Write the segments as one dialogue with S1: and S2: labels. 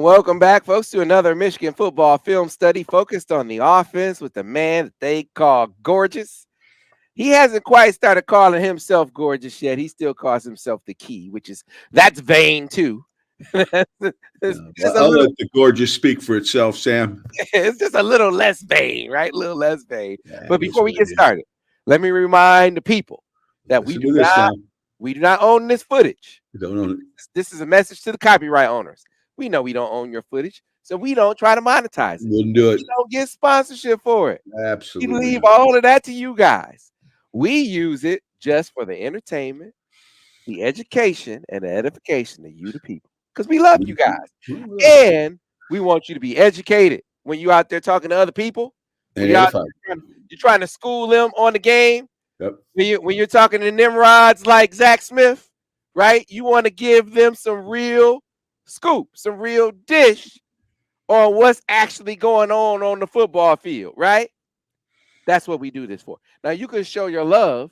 S1: welcome back, folks, to another Michigan football film study focused on the offense with the man that they call Gorgeous. He hasn't quite started calling himself Gorgeous yet. He still calls himself the Key, that's vain too. it's just a
S2: I'll
S1: little,
S2: let the gorgeous speak for itself, Sam.
S1: it's just a little less vain, right? A little less vain.
S2: Yeah,
S1: But
S2: it is
S1: before we
S2: what
S1: get
S2: it is.
S1: started, let me remind the people that
S2: Listen to this now.
S1: we do not own this footage.
S2: You don't know.
S1: This is a message to the copyright owners. We know we don't own your footage, so we don't try to monetize it.
S2: Wouldn't do it.
S1: We don't get sponsorship for it. We
S2: Absolutely
S1: leave
S2: not.
S1: all of that to you guys. We use it just for the entertainment, the education, and the edification of you, the people, because we love you guys. And we want you to be educated when you're out there talking to other people. When
S2: And
S1: you're out
S2: edified.
S1: there you're trying to school them on the game.
S2: Yep.
S1: When you're talking to Nimrods like Zach Smith, right? You want to give them some real scoop, some real dish on what's actually going on the football field, right? That's what we do this for. Now, you can show your love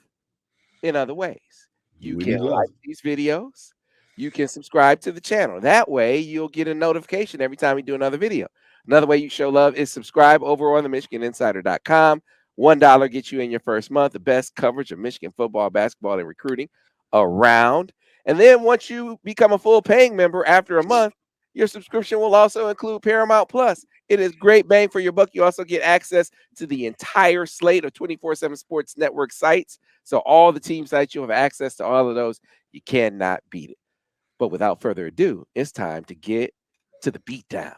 S1: in other ways. You
S2: We
S1: can
S2: need love.
S1: like these videos. You can subscribe to the channel. That way, you'll get a notification every time we do another video. Another way you show love is subscribe over on the MichiganInsider.com. $1 gets you in your first month, the best coverage of Michigan football, basketball, and recruiting around. And then once you become a full paying member after a month, your subscription will also include Paramount Plus. It is great bang for your buck. You also get access to the entire slate of 24/7 Sports Network sites. So all the team sites, you have access to all of those. You cannot beat it. But without further ado, it's time to get to the beatdown.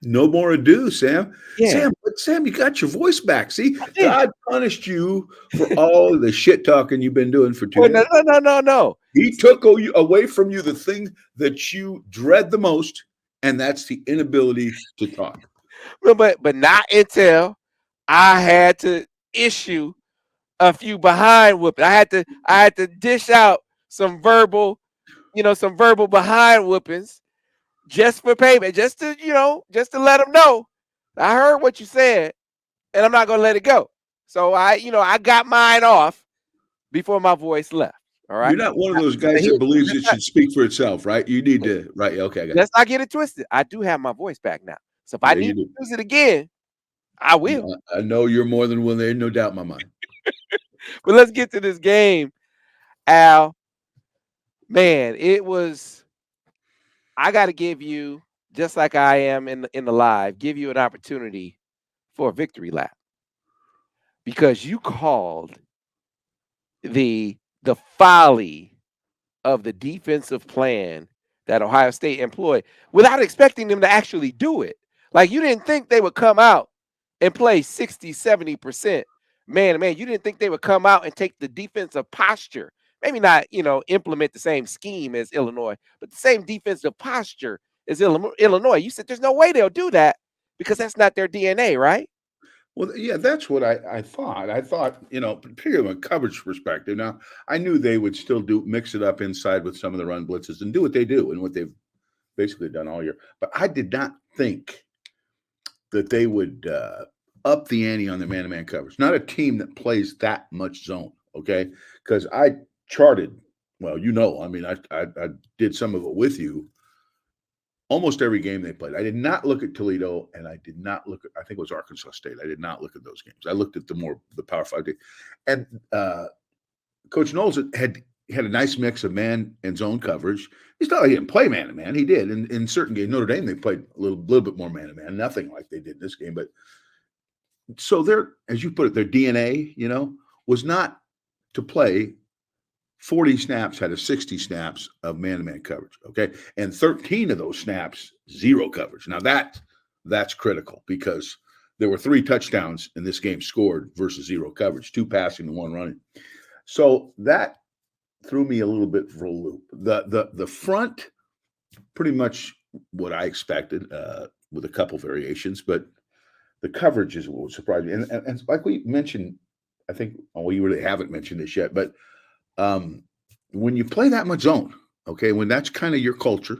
S2: No more ado, Sam.
S1: Yeah.
S2: Sam, you got your voice back. See,
S1: I did.
S2: God punished you for all the shit talking you've been doing for 2
S1: Well,
S2: days.
S1: no.
S2: He took away from you the thing that you dread the most, and that's the inability to talk.
S1: But not until I had to issue a few behind whooping. I had to dish out some verbal, some verbal behind whoopings just for payment, just to let them know I heard what you said, and I'm not gonna let it go. So I got mine off before my voice left. All right.
S2: You're not one of those guys that believes it should speak for itself, right? You need to, right? Okay, I got it.
S1: Let's not get it twisted. I do have my voice back now. So if I
S2: Yeah, you
S1: need to
S2: do.
S1: use it again, I will.
S2: I know you're more than one. There's no doubt in my mind.
S1: But let's get to this game, Al. Man, I got to give you, just like I am in the live, give you an opportunity for a victory lap because you called the folly of the defensive plan that Ohio State employed without expecting them to actually do it. Like, you didn't think they would come out and play 60, 70% man to man. You didn't think they would come out and take the defensive posture. Maybe not, implement the same scheme as Illinois, but the same defensive posture as Illinois. You said there's no way they'll do that because that's not their DNA, right?
S2: Well, yeah, that's what I thought. I thought, particularly from a coverage perspective. Now, I knew they would still mix it up inside with some of the run blitzes and do what they do and what they've basically done all year. But I did not think that they would up the ante on the man-to-man coverage. Not a team that plays that much zone, okay? Because I charted, well, I mean, I did some of it with you. Almost every game they played. I did not look at Toledo, and I did not look at, I think it was Arkansas State. I did not look at those games. I looked at the Power 5 games. And Coach Knowles had a nice mix of man and zone coverage. It's not like he didn't play man-to-man. He did. In certain games, Notre Dame, they played a little bit more man-to-man. Nothing like they did this game. But so as you put it, their DNA, was not to play 40 snaps out of 60 snaps of man-to-man coverage, okay? And 13 of those snaps, zero coverage. Now, that's critical because there were 3 touchdowns in this game scored versus zero coverage, 2 passing and 1 running. So that threw me a little bit for a loop. The front, pretty much what I expected with a couple variations, but the coverage is what surprised me. And like we mentioned, I think, you really haven't mentioned this yet, but when you play that much zone, okay, when that's kind of your culture,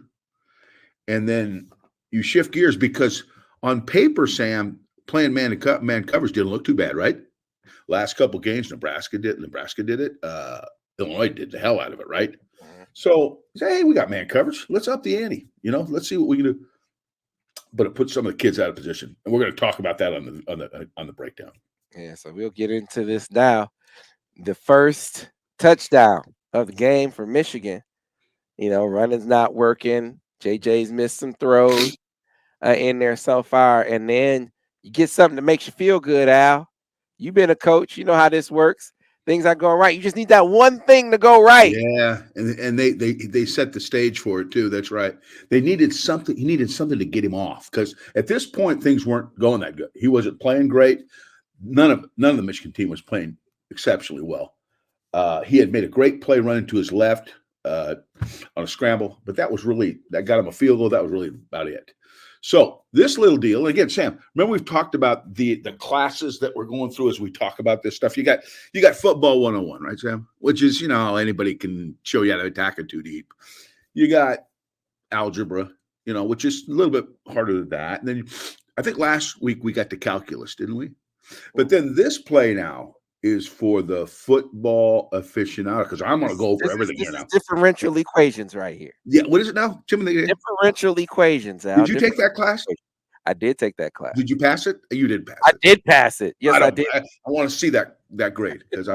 S2: and then you shift gears because on paper, Sam, playing man coverage didn't look too bad, right? Last couple games, Nebraska did it. Illinois did the hell out of it, right? So, hey, we got man coverage. Let's up the ante. Let's see what we can do. but it puts some of the kids out of position. And we're going to talk about that on the breakdown.
S1: Yeah, so we'll get into this now. The first touchdown of the game for Michigan. Running's not working. JJ's missed some throws in there so far, and then you get something that makes you feel good, Al. You've been a coach. You know how this works. Things aren't going right. You just need that one thing to go right.
S2: Yeah, and they set the stage for it too. That's right. They needed something. He needed something to get him off because at this point things weren't going that good. He wasn't playing great. None of the Michigan team was playing exceptionally well. He had made a great play running to his left on a scramble, but that got him a field goal. That was really about it. So this little deal, again, Sam, remember we've talked about the classes that we're going through as we talk about this stuff. You got football 101, right, Sam? Which is, anybody can show you how to attack it too deep. You got algebra, which is a little bit harder than that. And then I think last week we got to calculus, didn't we? But then this play now is for the football aficionado because I'm going to go over everything here now.
S1: Differential equations right here.
S2: Yeah, what is it now?
S1: Differential equations, Al.
S2: Did you take that class?
S1: I did take that class.
S2: Did you pass it? You did pass it.
S1: I did pass it. Yes, I did.
S2: I want to see that grade because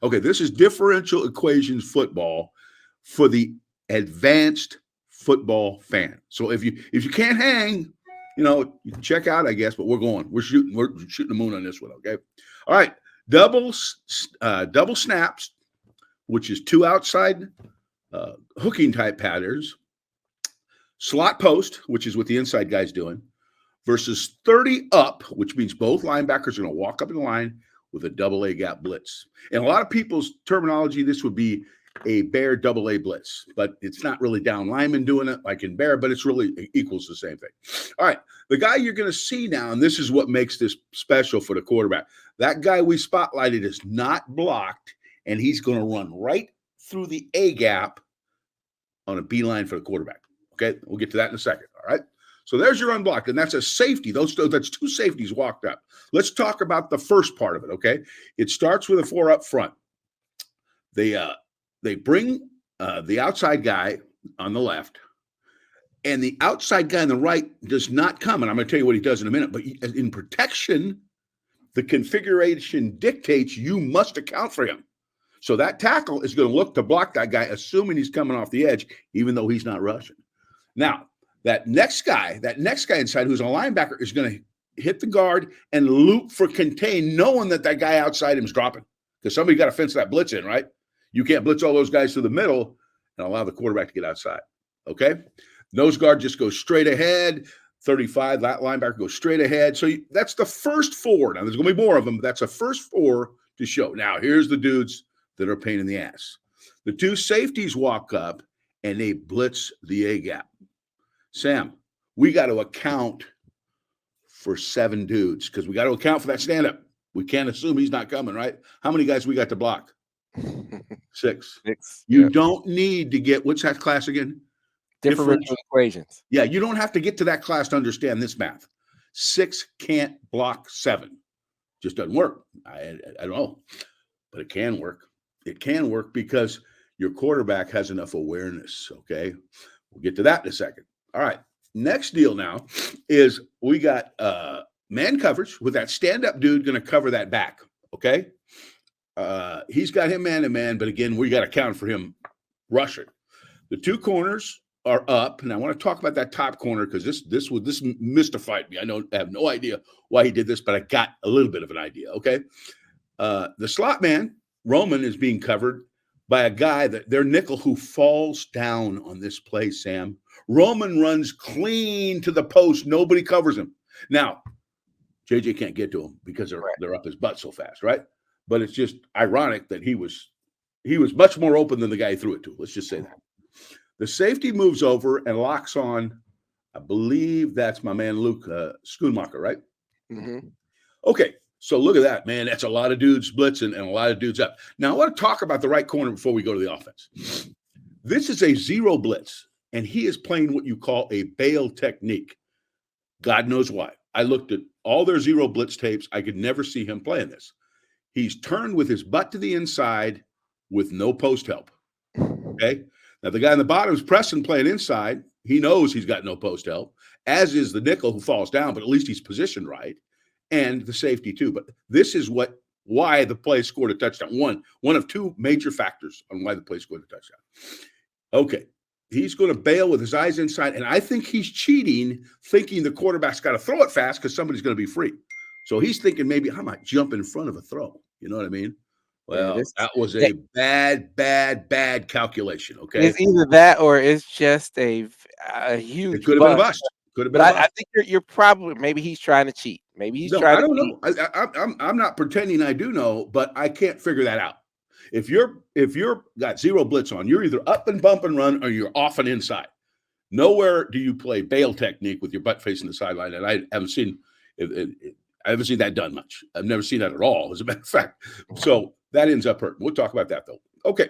S2: okay. This is differential equations football for the advanced football fan. So if you can't hang, you can check out, I guess. But we're shooting the moon on this one. Okay. All right. Double snaps, which is two outside hooking type patterns. Slot post, which is what the inside guy's doing, versus 30 up, which means both linebackers are going to walk up in the line with a double A gap blitz. In a lot of people's terminology, this would be a Bear double A blitz, but it's not really down lineman doing it like in Bear, but it equals the same thing. All right, the guy you're going to see now, and this is what makes this special for the quarterback. That guy we spotlighted is not blocked, and he's going to run right through the A gap on a beeline for the quarterback. Okay, we'll get to that in a second. All right, so there's your unblocked, and that's a safety. That's two safeties walked up. Let's talk about the first part of it. Okay, it starts with a 4 up front. They bring the outside guy on the left, and the outside guy on the right does not come. And I'm going to tell you what he does in a minute. But in protection, the configuration dictates you must account for him. So that tackle is going to look to block that guy, assuming he's coming off the edge, even though he's not rushing. Now, that next guy inside who's a linebacker is going to hit the guard and loop for contain, knowing that guy outside him is dropping because somebody got to fence that blitz in, right? You can't blitz all those guys through the middle and allow the quarterback to get outside, okay? Nose guard just goes straight ahead. 35, that linebacker goes straight ahead. So that's the first 4. Now, there's going to be more of them, but that's the first 4 to show. Now, here's the dudes that are a pain in the ass. The two safeties walk up, and they blitz the A-gap. Sam, we got to account for 7 dudes because we got to account for that stand-up. We can't assume he's not coming, right? How many guys we got to block? 6. You don't need to get, what's that class again?
S1: Differential equations.
S2: Yeah, you don't have to get to that class to understand this math. 6 can't block 7. Just doesn't work. I don't know, but it can work. It can work because your quarterback has enough awareness, okay? We'll get to that in a second. All right, next deal now is we got man coverage with that stand-up dude going to cover that back, okay? He's got him man-to-man, but again, we got to count for him rushing. The 2 corners are up, and I want to talk about that top corner because this mystified me. I have no idea why he did this, but I got a little bit of an idea, okay? The slot man, Roman, is being covered by a guy that their nickel who falls down on this play, Sam. Roman runs clean to the post. Nobody covers him. Now, JJ can't get to him because they're up his butt so fast, right? But it's just ironic that he was much more open than the guy he threw it to. Let's just say that. The safety moves over and locks on, I believe that's my man Luke Schoonmaker, right?
S1: Mm-hmm.
S2: Okay, so look at that, man. That's a lot of dudes blitzing and a lot of dudes up. Now, I want to talk about the right corner before we go to the offense. This is a 0 blitz, and he is playing what you call a bail technique. God knows why. I looked at all their 0 blitz tapes. I could never see him playing this. He's turned with his butt to the inside with no post help, okay? Now, the guy on the bottom is pressing, playing inside. He knows he's got no post help. as is the nickel who falls down, but at least he's positioned right, and the safety too. But this is why the play scored a touchdown. One of two major factors on why the play scored a touchdown. Okay. He's going to bail with his eyes inside, and I think he's cheating, thinking the quarterback's got to throw it fast because somebody's going to be free. So he's thinking maybe I might jump in front of a throw. You know what I mean?
S1: Yeah,
S2: Well, that was
S1: that
S2: a bad calculation. Okay,
S1: it's either that or it's just a
S2: it
S1: huge
S2: could have been a
S1: bust.
S2: bust. Could have been
S1: But
S2: a
S1: I
S2: bust.
S1: think you're probably maybe he's trying to cheat. Maybe he's
S2: No,
S1: trying
S2: I
S1: to
S2: don't
S1: cheat.
S2: know. I'm not pretending I do know, but I can't figure that out. If you're got zero blitz on, you're either up and bump and run or you're off and inside. Nowhere do you play bail technique with your butt facing the sideline, and I haven't seen I haven't seen that done much. I've never seen that at all, as a matter of fact. So that ends up hurting. We'll talk about that though. Okay,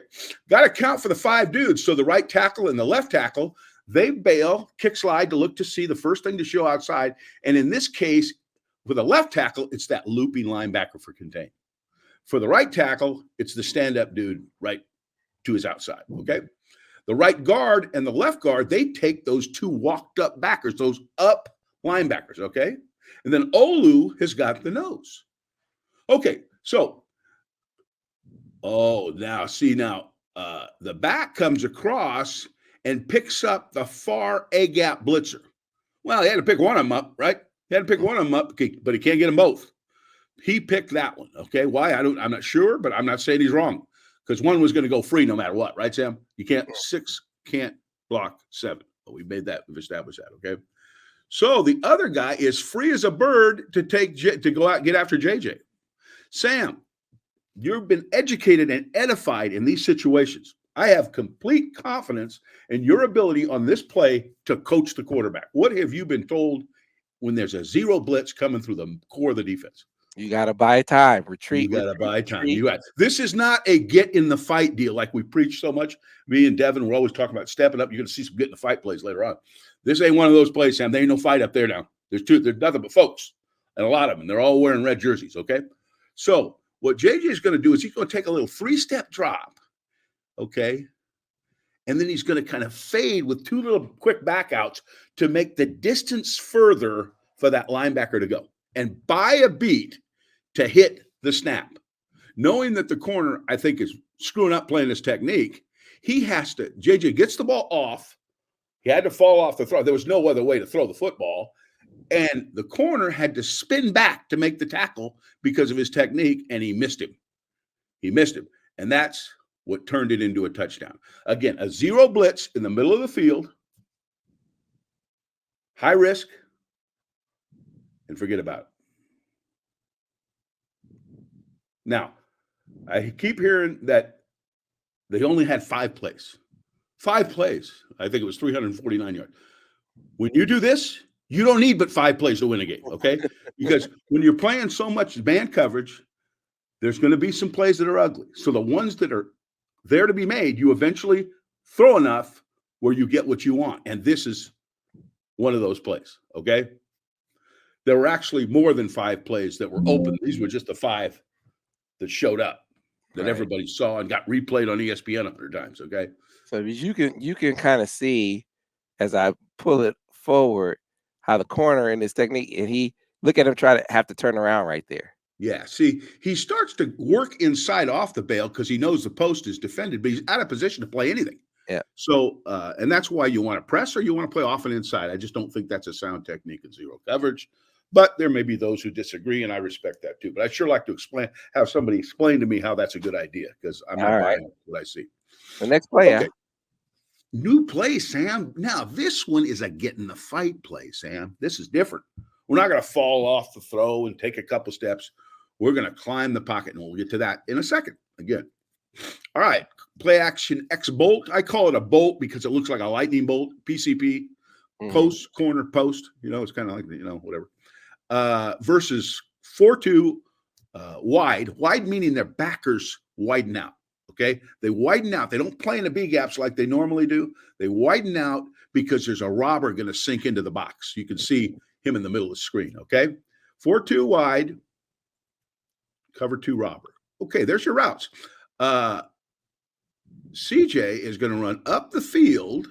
S2: got to count for the 5 dudes. So the right tackle and the left tackle, they bail, kick slide to look to see the first thing to show outside, and in this case, for the left tackle, it's that looping linebacker for contain. For the right tackle, it's the stand-up dude right to his outside. Okay. The right guard and the left guard, they take those 2 walked up backers, those up linebackers, okay? And then Olu has got the nose. Okay, so, now the back comes across and picks up the far A-gap blitzer. Well, he had to pick one of them up, right? He had to pick one of them up, but he can't get them both. He picked that one, okay? Why? I'm not sure, but I'm not saying he's wrong. Because one was going to go free no matter what, right, Sam? You can't 6 can't block 7. But we've established that, okay? So the other guy is free as a bird to go out and get after JJ. Sam, you've been educated and edified in these situations. I have complete confidence in your ability on this play to coach the quarterback. What have you been told when there's a zero blitz coming through the core of the defense?
S1: You got to buy time. Retreat.
S2: You got to buy time.
S1: Retreat.
S2: This is not a get in the fight deal like we preach so much. Me and Devin, we're always talking about stepping up. You're going to see some get in the fight plays later on. This ain't one of those plays, Sam. There ain't no fight up there now. There's nothing but folks, and a lot of them. They're all wearing red jerseys, okay? So what JJ is going to do is he's going to take a little 3-step drop, okay? And then he's going to kind of fade with 2 little quick backouts to make the distance further for that linebacker to go. And buy a beat to hit the snap. Knowing that the corner, I think, is screwing up playing this technique, JJ gets the ball off. He had to fall off the throw. There was no other way to throw the football. And the corner had to spin back to make the tackle because of his technique, and he missed him. And that's what turned it into a touchdown. Again, a zero blitz in the middle of the field, high risk, and forget about it. Now, I keep hearing that they only had 5 plays. 5 plays. I think it was 349 yards. When you do this, you don't need but 5 plays to win a game, okay? Because when you're playing so much man coverage, there's going to be some plays that are ugly. So the ones that are there to be made, you eventually throw enough where you get what you want. And this is one of those plays, okay? There were actually more than 5 plays that were open. These were just the 5 that showed up that everybody saw and got replayed on ESPN 100 times, okay?
S1: So you can kind of see as I pull it forward how the corner in this technique, and he look at him try to have to turn around right there.
S2: Yeah, see, he starts to work inside off the bail because he knows the post is defended, but he's out of position to play anything.
S1: Yeah.
S2: So, and that's why you want to press or you want to play off and inside. I just don't think that's a sound technique in zero coverage. But there may be those who disagree, and I respect that too. But I sure like to have somebody explain to me how that's a good idea because I'm not buying what I see.
S1: The next play,
S2: okay. New play, Sam. Now, this one is a get in the fight play, Sam. This is different. We're not going to fall off the throw and take a couple steps. We're going to climb the pocket, and we'll get to that in a second. Again. All right. Play action X bolt. I call it a bolt because it looks like a lightning bolt. PCP, post, corner, post. It's kind of like, whatever. Versus 4-2 wide. Wide meaning their backers widen out. Okay. They widen out. They don't play in the B gaps like they normally do. They widen out because there's a robber going to sink into the box. You can see him in the middle of the screen. Okay. 4-2 wide. Cover 2 robber. Okay. There's your routes. CJ is going to run up the field.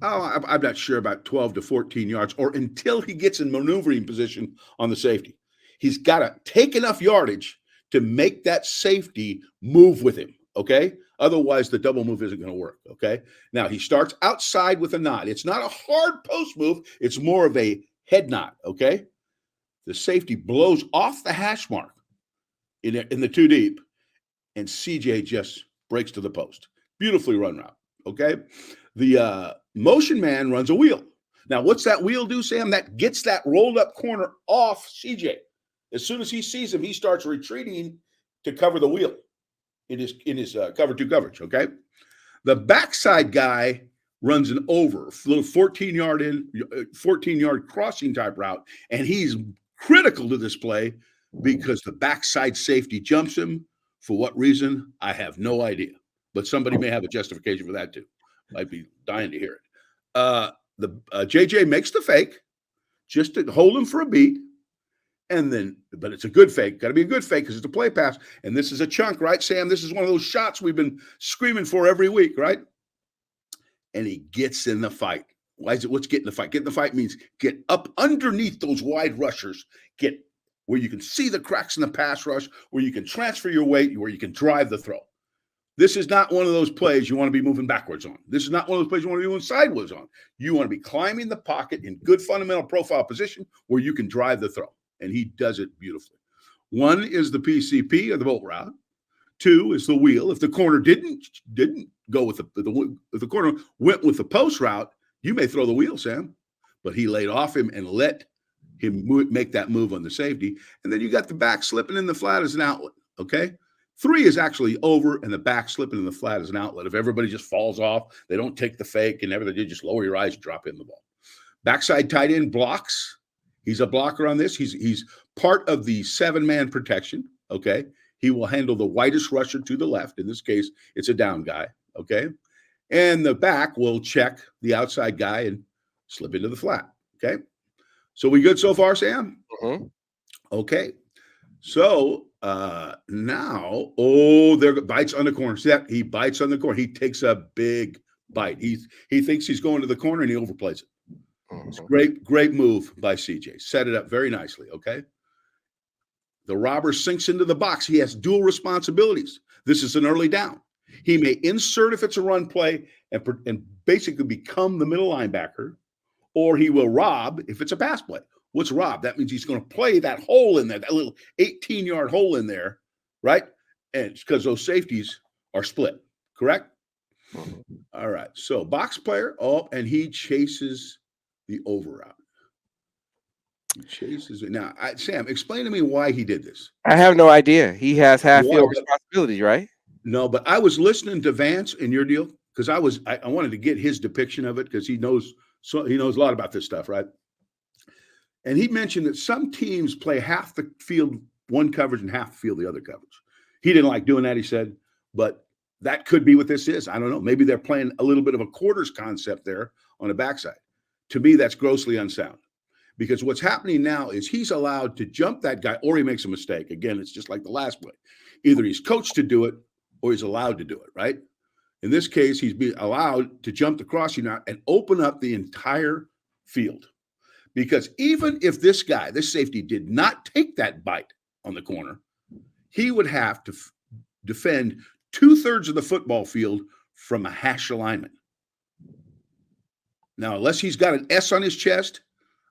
S2: Oh, I'm not sure about 12 to 14 yards, or until he gets in maneuvering position on the safety. He's got to take enough yardage to make that safety move with him. Okay. Otherwise, the double move isn't going to work. Okay. Now he starts outside with a nod. It's not a hard post move, it's more of a head nod. Okay. The safety blows off the hash mark in the two deep, and CJ just breaks to the post. Beautifully run route. Okay. The motion man runs a wheel. Now, what's that wheel do, Sam? That gets that rolled up corner off CJ. As soon as he sees him, he starts retreating to cover the wheel in his cover two coverage. Okay. The backside guy runs an over, little 14-yard crossing type route, and he's critical to this play because the backside safety jumps him. For what reason? I have no idea. But somebody may have a justification for that too. Might be dying to hear it. The JJ makes the fake just to hold him for a beat. And then, but it's a good fake. Got to be a good fake because it's a play pass. And this is a chunk, right, Sam? This is one of those shots we've been screaming for every week, right? And he gets in the fight. Why is it? What's get in the fight? Get in the fight means get up underneath those wide rushers, get where you can see the cracks in the pass rush, where you can transfer your weight, where you can drive the throw. This is not one of those plays you want to be moving backwards on. This is not one of those plays you want to be moving sideways on. You want to be climbing the pocket in good fundamental profile position where you can drive the throw. And he does it beautifully. One is the PCP or the bolt route. Two is the wheel. If the corner didn't go with if the corner went with the post route, you may throw the wheel, Sam. But he laid off him and let him make that move on the safety. And then you got the back slipping in the flat as an outlet, okay? 3 is actually over, and the back slipping in the flat as an outlet. If everybody just falls off, they don't take the fake and everything, you just lower your eyes, drop in the ball. Backside tight end blocks. He's a blocker on this. He's part of the 7-man protection, okay? He will handle the widest rusher to the left. In this case, it's a down guy, okay? And the back will check the outside guy and slip into the flat, okay? So we good so far, Sam?
S1: Mm-hmm.
S2: Okay. So now, there bites on the corner. See that? He bites on the corner. He takes a big bite. He thinks he's going to the corner and he overplays it. It's great move by CJ. Set it up very nicely, okay? The robber sinks into the box. He has dual responsibilities. This is an early down. He may insert if it's a run play and basically become the middle linebacker, or he will rob if it's a pass play. What's rob? That means he's going to play that hole in there, that little 18-yard hole in there, right? And it's because those safeties are split, correct? All right. So box player, and he chases the over route. He chases it. Now, Sam, explain to me why he did this.
S1: I have no idea. He has half field responsibility, right?
S2: No, but I was listening to Vance in your deal because I wanted to get his depiction of it because he knows a lot about this stuff, right? And he mentioned that some teams play half the field one coverage and half the field the other coverage. He didn't like doing that, he said, but that could be what this is. I don't know. Maybe they're playing a little bit of a quarters concept there on the backside. To me, that's grossly unsound because what's happening now is he's allowed to jump that guy or he makes a mistake. Again, it's just like the last play. Either he's coached to do it or he's allowed to do it, right? In this case, he's being allowed to jump the crossing route and open up the entire field. Because even if this safety did not take that bite on the corner, he would have to defend 2/3 of the football field from a hash alignment. Now, unless he's got an S on his chest,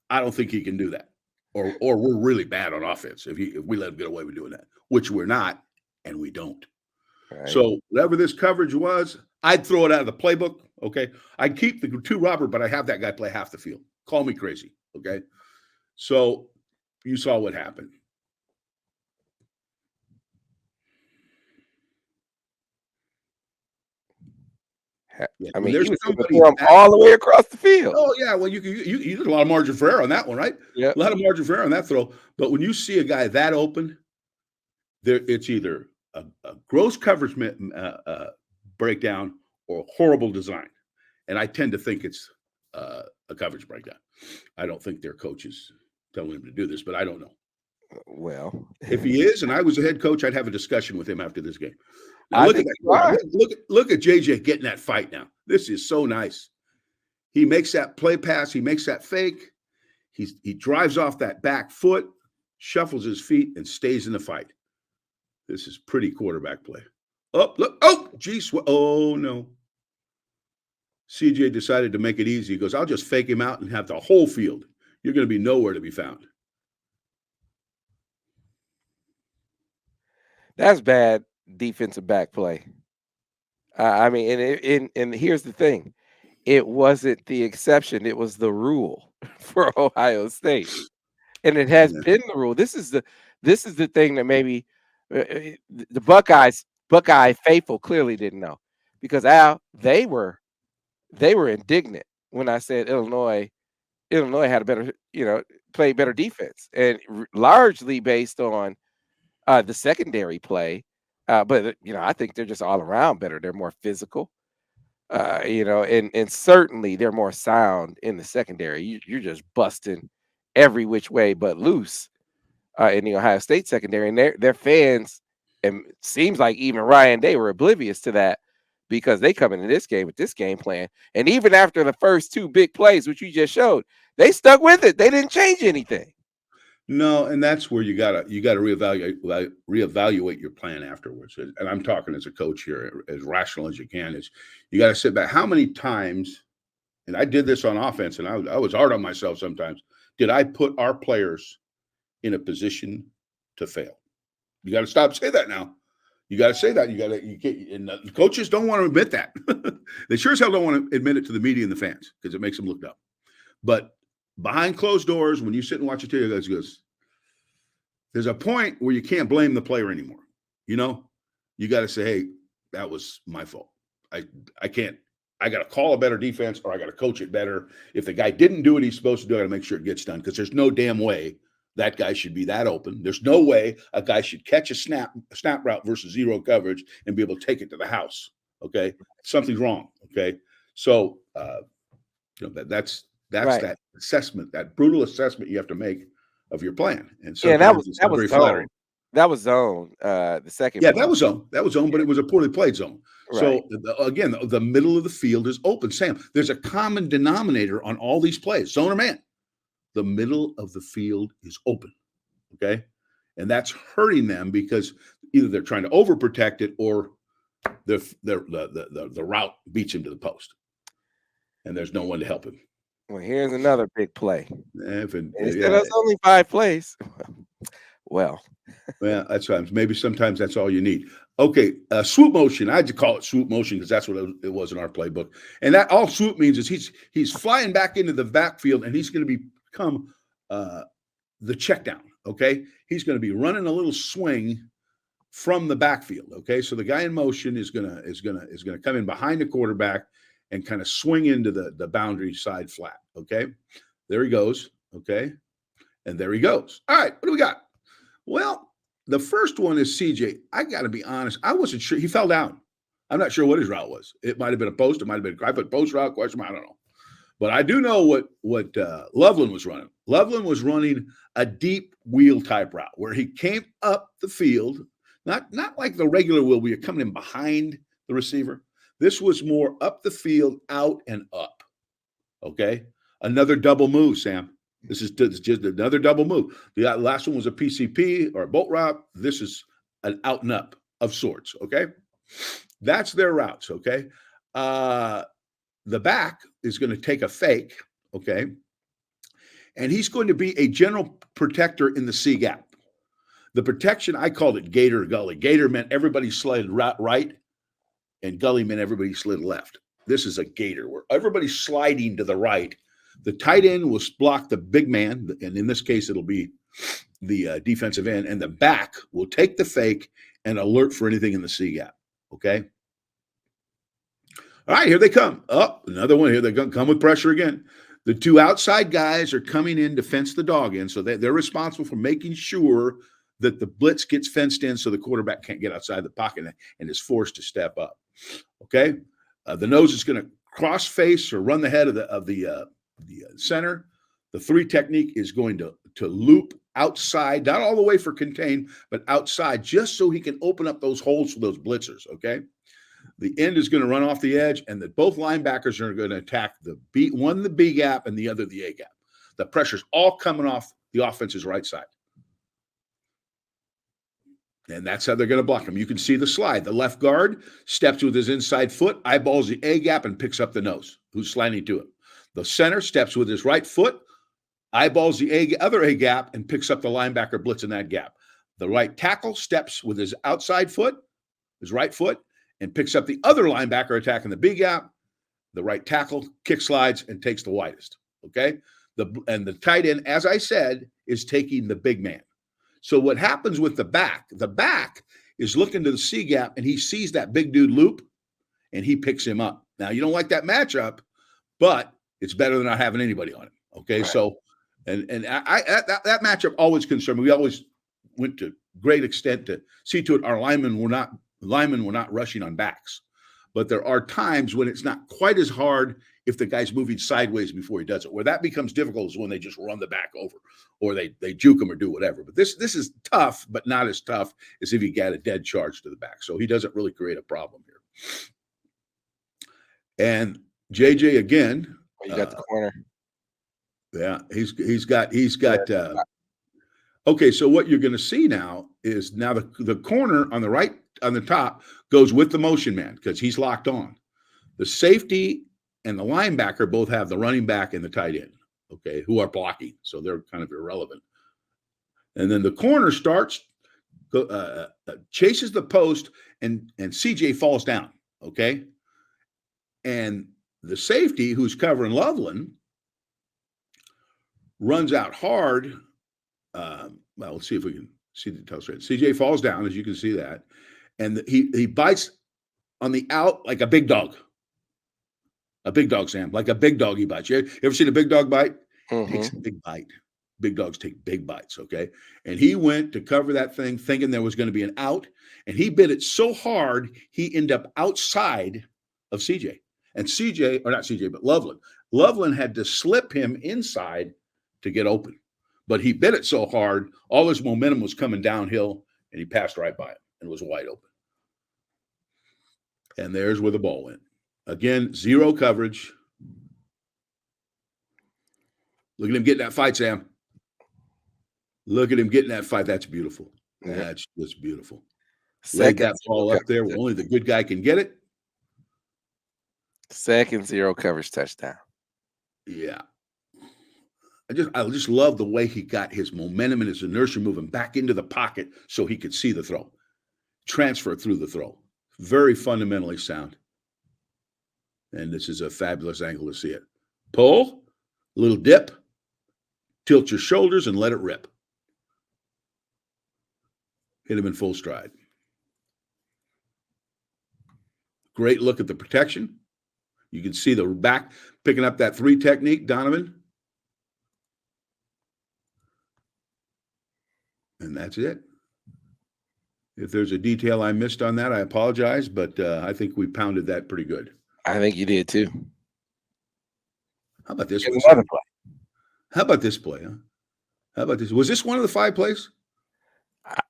S2: I don't think he can do that. Or we're really bad on offense if we let him get away with doing that, which we're not, and we don't. Right. So whatever this coverage was, I'd throw it out of the playbook, okay? I'd keep the 2 robber, but I have that guy play half the field. Call me crazy. Okay. So you saw what happened.
S1: Yeah, I mean, there's somebody all the way across the field.
S2: Oh, yeah. Well, you did a lot of margin for error on that one, right?
S1: Yeah.
S2: A lot of margin for error on that throw. But when you see a guy that open, it's either a gross coverage breakdown or horrible design. And I tend to think it's a coverage breakdown. I don't think their coach is telling him to do this, but I don't know.
S1: Well,
S2: if he is, and I was a head coach, I'd have a discussion with him after this game. Now, look at JJ getting that fight now. This is so nice. He makes that play pass. He makes that fake. He drives off that back foot, shuffles his feet, and stays in the fight. This is pretty quarterback play. Oh, look. Oh, geez. Oh, no. CJ decided to make it easy. He goes, I'll just fake him out and have the whole field. You're going to be nowhere to be found.
S1: That's bad defensive back play. I mean, and here's the thing. It wasn't the exception, it was the rule for Ohio State. And it has
S2: Yeah.
S1: been the rule. This is the thing that maybe the Buckeye faithful clearly didn't know. Because Al, they were indignant when I said Illinois had a better, played better defense, and largely based on the secondary play. But I think they're just all around better. They're more physical, and certainly they're more sound in the secondary. You're just busting every which way but loose in the Ohio State secondary, and their fans, and it seems like even Ryan Day were oblivious to that because they come into this game with this game plan, and even after the first two big plays, which you just showed, they stuck with it. They didn't change anything.
S2: No, and that's where you gotta reevaluate your plan afterwards. And I'm talking as a coach here, as rational as you can. Is you got to sit back. How many times? And I did this on offense, and I was hard on myself sometimes. Did I put our players in a position to fail? You got to stop say that now. You got to say that. You can't. And the coaches don't want to admit that. They sure as hell don't want to admit it to the media and the fans because it makes them look dumb. But behind closed doors, when you sit and watch a TV, guys goes, there's a point where you can't blame the player anymore. You got to say, hey, that was my fault. I can't. I got to call a better defense, or I got to coach it better. If the guy didn't do what he's supposed to do, I got to make sure it gets done because there's no damn way that guy should be that open. There's no way a guy should catch a snap route versus zero coverage and be able to take it to the house. Okay, something's wrong. Okay, so that's
S1: Right.
S2: that assessment, that brutal assessment you have to make of your plan. And
S1: Yeah, that
S2: sometimes
S1: was
S2: it's
S1: that
S2: not
S1: was
S2: very
S1: zone.
S2: flattering.
S1: That was zone. The second
S2: Yeah,
S1: play.
S2: that was zone. That was zone, but it was a poorly played zone.
S1: Right.
S2: So again, the middle of the field is open. Sam, there's a common denominator on all these plays, zone or man. The middle of the field is open. Okay, and that's hurting them because either they're trying to overprotect it or the route beats him to the post, and there's no one to help him.
S1: Well, here's another big play.
S2: And
S1: And he said that's only 5 plays. Well,
S2: that's right. Maybe sometimes that's all you need. Okay, swoop motion. I had to call it swoop motion because that's what it was in our playbook. And that all swoop means is he's flying back into the backfield, and he's going to become the check down. Okay, he's going to be running a little swing from the backfield. Okay, so the guy in motion is gonna come in behind the quarterback and kind of swing into the boundary side flat. Okay, there he goes. Okay, and there he goes. All right, what do we got? Well, the first one is CJ. I got to be honest. I wasn't sure. He fell down. I'm not sure what his route was. It might have been a post. It might have been a 5-foot post route. Question mark. I don't know. But I do know what Loveland was running. Loveland was running a deep wheel type route where he came up the field, not like the regular wheel where you're coming in behind the receiver. This was more up the field, out and up. Okay, another double move, Sam. This is just another double move. The last one was a PCP or a bolt route. This is an out and up of sorts. Okay, that's their routes. Okay, the back is going to take a fake. Okay, and he's going to be a general protector in the C gap. The protection, I called it Gator Gully. Gator meant everybody slid right, and Gully meant everybody slid left. This is a Gator where everybody's sliding to the right. The tight end will block the big man, and in this case, it'll be the defensive end, and the back will take the fake and alert for anything in the C gap. Okay? All right, here they come. Oh, another one here. They're going to come with pressure again. The two outside guys are coming in to fence the dog in, so they're responsible for making sure that the blitz gets fenced in so the quarterback can't get outside the pocket and is forced to step up. Okay? The nose is going to cross face or run the head of the center. The 3 technique is going to loop outside, not all the way for contain, but outside, just so he can open up those holes for those blitzers. Okay. The end is going to run off the edge, and that both linebackers are going to attack the B, one the B gap and the other the A gap. The pressure's all coming off the offense's right side. And that's how they're going to block him. You can see the slide. The left guard steps with his inside foot, eyeballs the A gap, and picks up the nose, who's sliding to him. The center steps with his right foot, eyeballs the other A gap, and picks up the linebacker blitz in that gap. The right tackle steps with his outside foot, his right foot, and picks up the other linebacker attacking the B gap. The right tackle kick slides and takes the widest. Okay? And the tight end, as I said, is taking the big man. So what happens with the back is looking to the C gap, and he sees that big dude loop, and he picks him up. Now, you don't like that matchup, but it's better than not having anybody on him. Okay, right. So and that matchup always concerned me. We always went to great extent to see to it our linemen were not rushing on backs. But there are times when it's not quite as hard if the guy's moving sideways before he does it. Where that becomes difficult is when they just run the back over or they juke him or do whatever. But this is tough, but not as tough as if he got a dead charge to the back. So he doesn't really create a problem here. And JJ again.
S1: You got the corner.
S2: Yeah, he's got okay, so what you're going to see now is the corner on the right on the top goes with the motion man because he's locked on. The safety and the linebacker both have the running back and the tight end, okay, who are blocking, so they're kind of irrelevant. And then the corner chases the post, and CJ falls down, okay? And the safety who's covering Loveland runs out hard. Well, let's see if we can see the telestrations. CJ falls down, as you can see that, and he bites on the out like a big dog. A big dog, Sam, like a big dog he bites. You ever seen a big dog bite?
S1: Mm-hmm.
S2: Takes a big bite. Big dogs take big bites, okay? And he went to cover that thing thinking there was going to be an out, and he bit it so hard he ended up outside of CJ. And CJ, or not CJ, but Loveland. Loveland had to slip him inside to get open. But he bit it so hard, all his momentum was coming downhill, and he passed right by him and was wide open. And there's where the ball went. Again, zero coverage. Look at him getting that fight, Sam. Look at him getting that fight. That's beautiful. Yeah. That's just beautiful. Laid that ball up there where only the good guy can get it.
S1: Second zero coverage touchdown.
S2: Yeah. I just love the way he got his momentum and his inertia moving back into the pocket so he could see the throw. Transfer through the throw. Very fundamentally sound. And this is a fabulous angle to see it. Pull, little dip, tilt your shoulders and let it rip. Hit him in full stride. Great look at the protection. You can see the back picking up that 3 technique, Donovan. And that's it. If there's a detail I missed on that, I apologize, but I think we pounded that pretty good.
S1: I think you did too.
S2: How about this
S1: one? Another play.
S2: How about this play? Huh? How about this? Was this one of the 5 plays?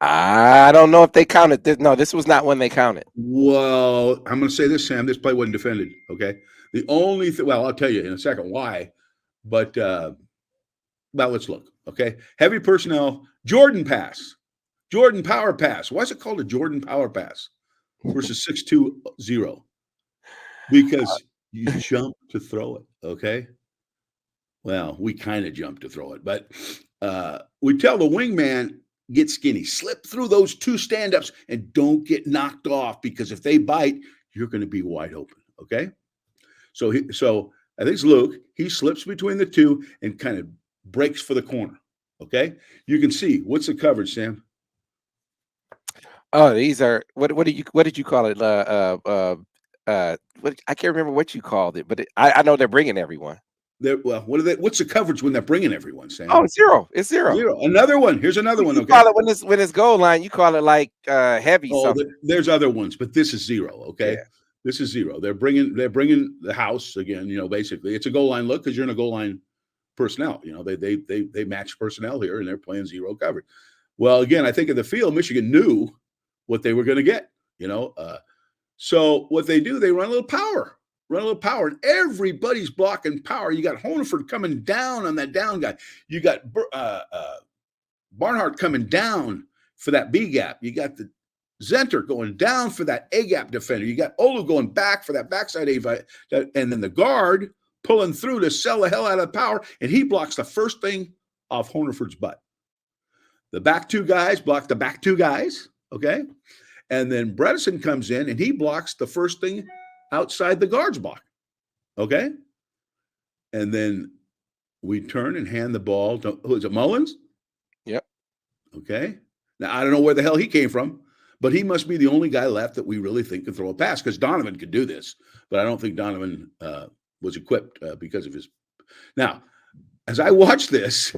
S1: I don't know if they counted this. No, this was not when they counted.
S2: Well, I'm going to say this, Sam. This play wasn't defended. Okay. The only thing, well, I'll tell you in a second why, but let's look. Okay. Heavy personnel, Jordan pass, Jordan power pass. Why is it called a Jordan power pass versus 6-2-0? Because you jump to throw it. Okay. Well, we kind of jump to throw it, but we tell the wingman, get skinny, slip through those 2 stand-ups and don't get knocked off, because if they bite, you're going to be wide open. Okay. So I think it's Luke. He slips between the 2 and kind of breaks for the corner. Okay. You can see what's the coverage, Sam?
S1: Oh, these are what did you call it? I can't remember what you called it, but I know they're bringing everyone.
S2: What's the coverage when they're bringing everyone, Sam?
S1: Oh, zero. It's zero.
S2: Another one. Here's another one.
S1: You
S2: Okay.
S1: call it when it's goal line. You call it like heavy. Something.
S2: There's other ones, but this is zero. Okay. Yeah. This is zero. They're bringing the house again. Basically, it's a goal line look because you're in a goal line personnel. They match personnel here, and they're playing zero coverage. Well, again, I think in the field, Michigan knew what they were going to get. So what they do, they run a little power, and everybody's blocking power. You got Honeford coming down on that down guy. You got Barnhart coming down for that B gap. You got the Zenter going down for that A gap defender. You got Olu going back for that backside A, and then the guard pulling through to sell the hell out of the power, and he blocks the first thing off Honeford's butt. The back two guys block the back two guys, okay? And then Bredesen comes in, and he blocks the first thing outside the guard's block, okay? And then we turn and hand the ball to, who is it, Mullins?
S1: Yep.
S2: Okay. Now, I don't know where the hell he came from, but he must be the only guy left that we really think can throw a pass, because Donovan could do this, but I don't think Donovan was equipped because of his. Now, as I watch this,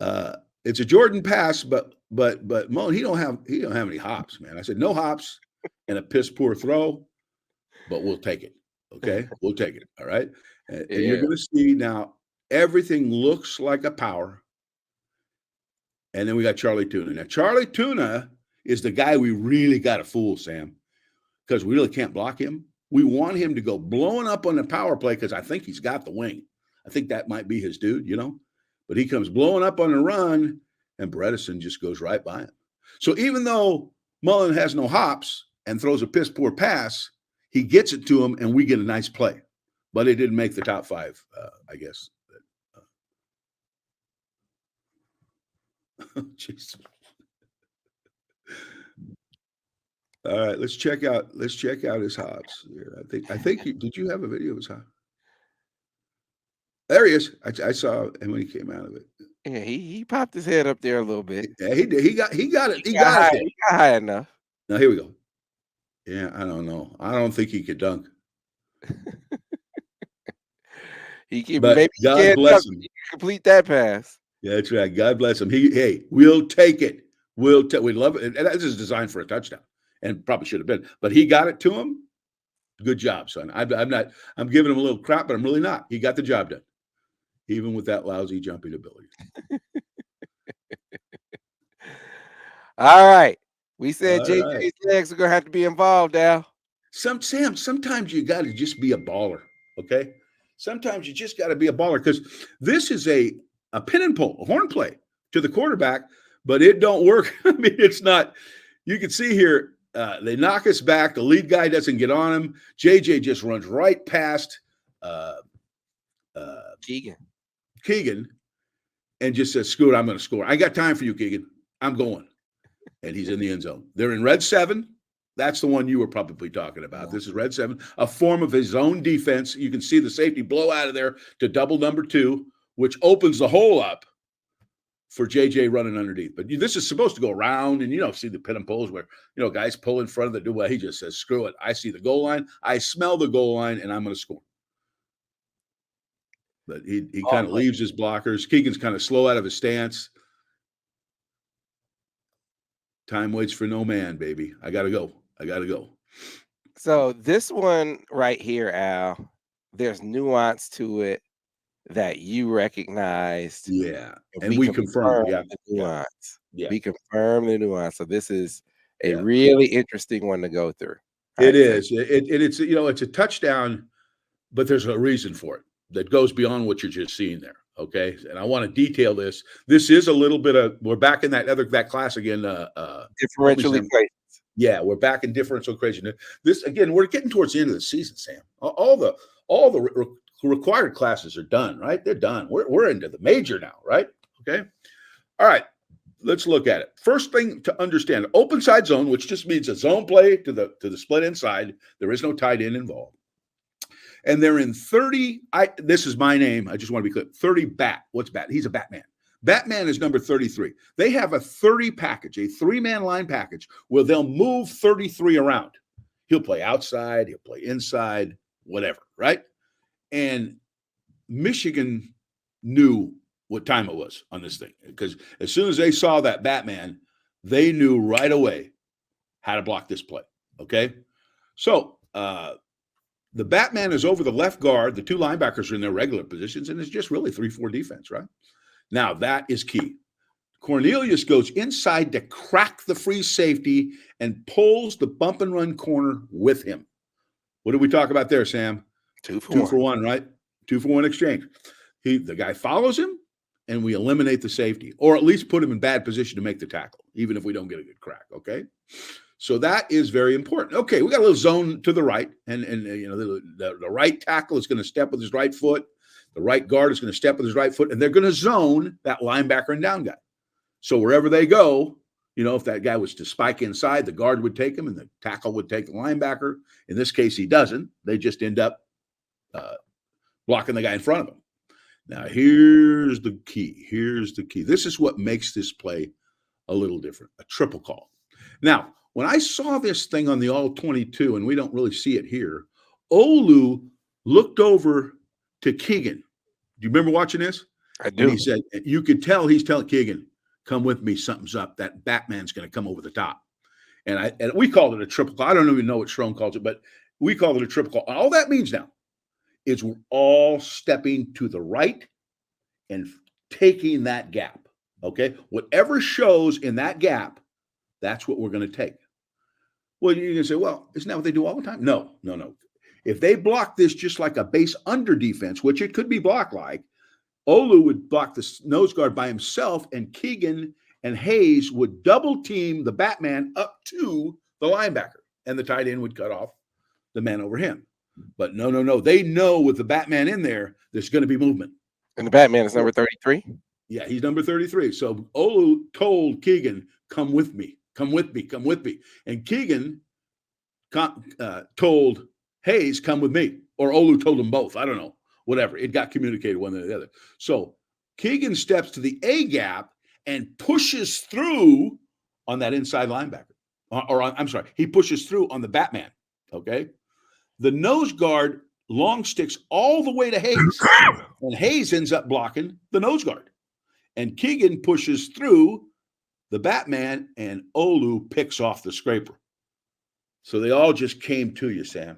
S2: it's a Jordan pass, but Mullen, he don't have any hops, man. I said no hops and a piss poor throw, but we'll take it. Okay, we'll take it. All right, and you're going to see now everything looks like a power. And then we got Charlie Tuna. Now, Charlie Tuna is the guy we really got to fool, Sam, because we really can't block him. We want him to go blowing up on the power play because I think he's got the wing. I think that might be his dude, you know. But he comes blowing up on the run, and Bredesen just goes right by him. So even though Mullen has no hops and throws a piss poor pass, he gets it to him, and we get a nice play. But it didn't make the top five, I guess. Jeez. All right, let's check out his hops here. I think did you have a video of his hops? There he is. I saw him when he came out of it.
S1: Yeah, he popped his head up there a little bit.
S2: Yeah, he did. He got it. He got it.
S1: He got high enough.
S2: Now here we go. Yeah, I don't know. I don't think he could dunk.
S1: Maybe
S2: God bless him.
S1: He can complete that pass.
S2: Yeah, that's right. God bless him. We'll take it. We love it. And this is designed for a touchdown, and probably should have been. But he got it to him. Good job, son. I'm giving him a little crap, but I'm really not. He got the job done, even with that lousy jumping ability.
S1: All right. We said JJ's legs are going to have to be involved, Al.
S2: Sam, sometimes you got to just be a baller, okay? Sometimes you just got to be a baller, because this is a pin and pull, a horn play to the quarterback, but it don't work. I mean, it's not. You can see here, they knock us back. The lead guy doesn't get on him. JJ just runs right past Keegan and just says, screw it, I'm going to score. I got time for you, Keegan. I'm going. And he's in the end zone. They're in red 7. That's the one you were probably talking about. This is red 7, a form of his own defense. You can see the safety blow out of there to double number 2, which opens the hole up for JJ running underneath. But this is supposed to go around, and, see the pin and pulls where, guys pull in front of the do. Well, he just says, screw it. I see the goal line. I smell the goal line, and I'm going to score. But he kind of leaves his blockers. Keegan's kind of slow out of his stance. Time waits for no man, baby. I got to go.
S1: So this one right here, Al, there's nuance to it that you recognized.
S2: Yeah. And we confirmed
S1: the nuance.
S2: Yeah.
S1: We confirm the nuance. So this is a really interesting one to go through.
S2: It is. It's it's a touchdown, but there's a reason for it that goes beyond what you're just seeing there. Okay. And I want to detail this. This is a little bit of, we're back in that class again.
S1: Differential equations.
S2: Yeah, we're back in differential equation. This again, we're getting towards the end of the season, Sam. All the required classes are done, right? They're done. We're into the major now, right? Okay. All right. Let's look at it. First thing to understand: open side zone, which just means a zone play to the split inside. There is no tight end involved. And they're in 30. This is my name. I just want to be clear. 30 bat. What's bat? He's a Batman. Batman is number 33. They have a 30 package, a 3-man line package, where they'll move 33 around. He'll play outside, he'll play inside, whatever, right? And Michigan knew what time it was on this thing, because as soon as they saw that Batman, they knew right away how to block this play, okay? So the Batman is over the left guard. The 2 linebackers are in their regular positions, and it's just really 3-4 defense, right? Now, that is key. Cornelius goes inside to crack the free safety and pulls the bump and run corner with him. What did we talk about there, Sam?
S1: 2 for
S2: Two
S1: 1.
S2: for one, right? 2-for-1 exchange. The guy follows him, and we eliminate the safety, or at least put him in bad position to make the tackle, even if we don't get a good crack. Okay, so that is very important. Okay, we got a little zone to the right, and the right tackle is going to step with his right foot. The right guard is going to step with his right foot, and they're going to zone that linebacker and down guy. So wherever they go, if that guy was to spike inside, the guard would take him, and the tackle would take the linebacker. In this case, he doesn't. They just end up blocking the guy in front of him. Now, here's the key. This is what makes this play a little different, a triple call. Now, when I saw this thing on the all-22, and we don't really see it here, Olu looked over to Keegan. Do you remember watching this?
S1: I do.
S2: And he said, you could tell he's telling Keegan, come with me, something's up. That Batman's going to come over the top. And we called it a triple call. I don't even know what Schroen calls it, but we call it a triple call. And all that means now is we're all stepping to the right and taking that gap, okay? Whatever shows in that gap, that's what we're going to take. Well, you're going to say, well, isn't that what they do all the time? No. If they block this just like a base under defense, which it could be blocked like, Olu would block the nose guard by himself, and Keegan and Hayes would double team the Batman up to the linebacker, and the tight end would cut off the man over him. But no. They know with the Batman in there, there's going to be movement.
S1: And the Batman is number 33?
S2: Yeah, he's number 33. So Olu told Keegan, come with me. And Keegan told Hayes, come with me. Or Olu told them both. I don't know. Whatever. It got communicated one way or the other. So Keegan steps to the A gap and pushes through on that inside linebacker. He pushes through on the Batman. Okay? The nose guard long sticks all the way to Hayes, and Hayes ends up blocking the nose guard. And Keegan pushes through the Batman, and Olu picks off the scraper. So they all just came to you, Sam.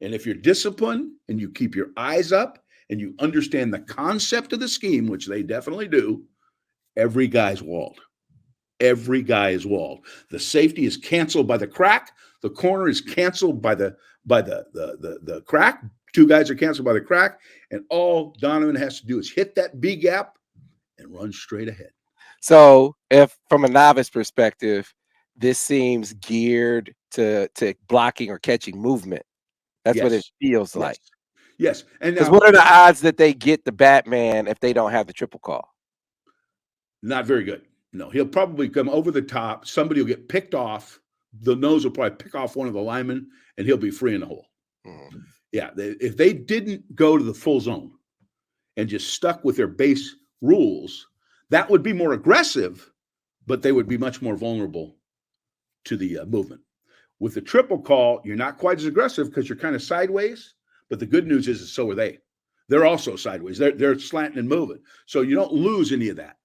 S2: And if you're disciplined and you keep your eyes up and you understand the concept of the scheme, which they definitely do, every guy's walled. Every guy is walled. The safety is canceled by the crack. The corner is canceled by the crack. Two guys are canceled by the crack. And all Donovan has to do is hit that B gap and run straight ahead.
S1: So if from a novice perspective, this seems geared to blocking or catching movement. That's what it feels like.
S2: Yes. And
S1: because what are the odds that they get the Batman if they don't have the triple call?
S2: Not very good. No, he'll probably come over the top. Somebody will get picked off. The nose will probably pick off one of the linemen, and he'll be free in the hole. Mm-hmm. Yeah, if they didn't go to the full zone and just stuck with their base rules, that would be more aggressive, but they would be much more vulnerable to the movement. With the triple call, you're not quite as aggressive because you're kind of sideways, but the good news is so are they. They're also sideways. They're slanting and moving. So you don't lose any of that.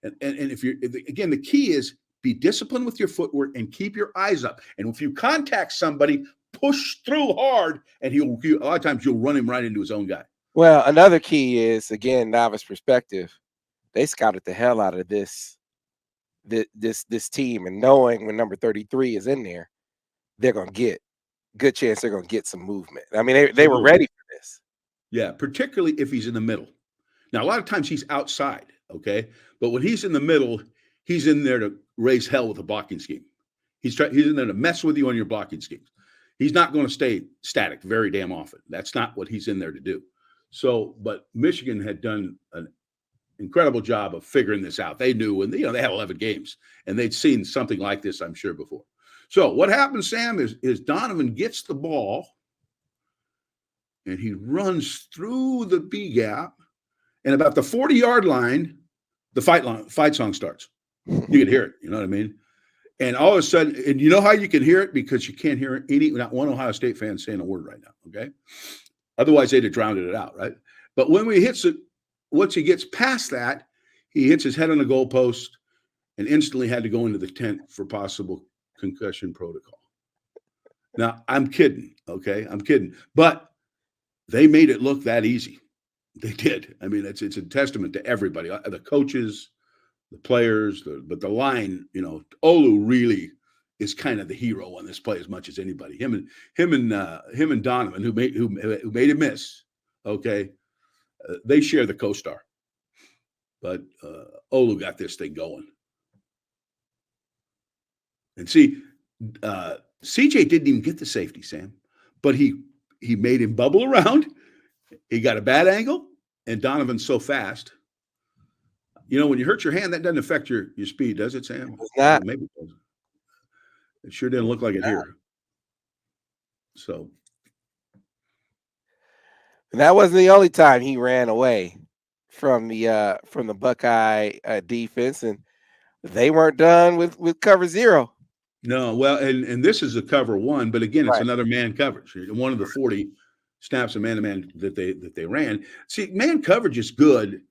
S2: And again, the key is be disciplined with your footwork and keep your eyes up. And if you contact somebody, push through hard, and a lot of times you'll run him right into his own guy.
S1: Well, another key is, again, novice perspective. They scouted the hell out of this team, and knowing when number 33 is in there, they're going to get good chance they're going to get some movement. I mean, they were ready for this.
S2: Yeah, particularly if he's in the middle. Now, a lot of times he's outside, okay? But when he's in the middle, he's in there to raise hell with a blocking scheme. He's in there to mess with you on your blocking schemes. He's not going to stay static very damn often. That's not what he's in there to do. So, but Michigan had done an incredible job of figuring this out. They knew, and they had 11 games, and they'd seen something like this, I'm sure, before. So what happens, Sam, is Donovan gets the ball, and he runs through the B gap, and about the 40-yard line, the fight song starts. You can hear it, you know what I mean? And all of a sudden, and you know how you can hear it? Because you can't hear not one Ohio State fan saying a word right now, okay? Otherwise, they'd have drowned it out, right? But when once he gets past that, he hits his head on the goalpost and instantly had to go into the tent for possible concussion protocol. Now, I'm kidding, okay? I'm kidding. But they made it look that easy. They did. I mean, it's a testament to everybody, the coaches, the players, but the line, Olu really is kind of the hero on this play as much as anybody. Him and Donovan, who made a miss. Okay, they share the co-star, but Olu got this thing going. And see, CJ didn't even get the safety, Sam, but he made him bubble around. He got a bad angle, and Donovan's so fast. When you hurt your hand, that doesn't affect your speed, does it, Sam?
S1: It's
S2: Well,
S1: not.
S2: maybe it doesn't. It sure didn't look like it here. So
S1: And that wasn't the only time he ran away from the Buckeye defense, and they weren't done with cover zero.
S2: no, well, and this is a cover one, but again, it's
S1: Right.
S2: another man coverage. One of the 40 snaps of man-to-man that they ran. See, man coverage is good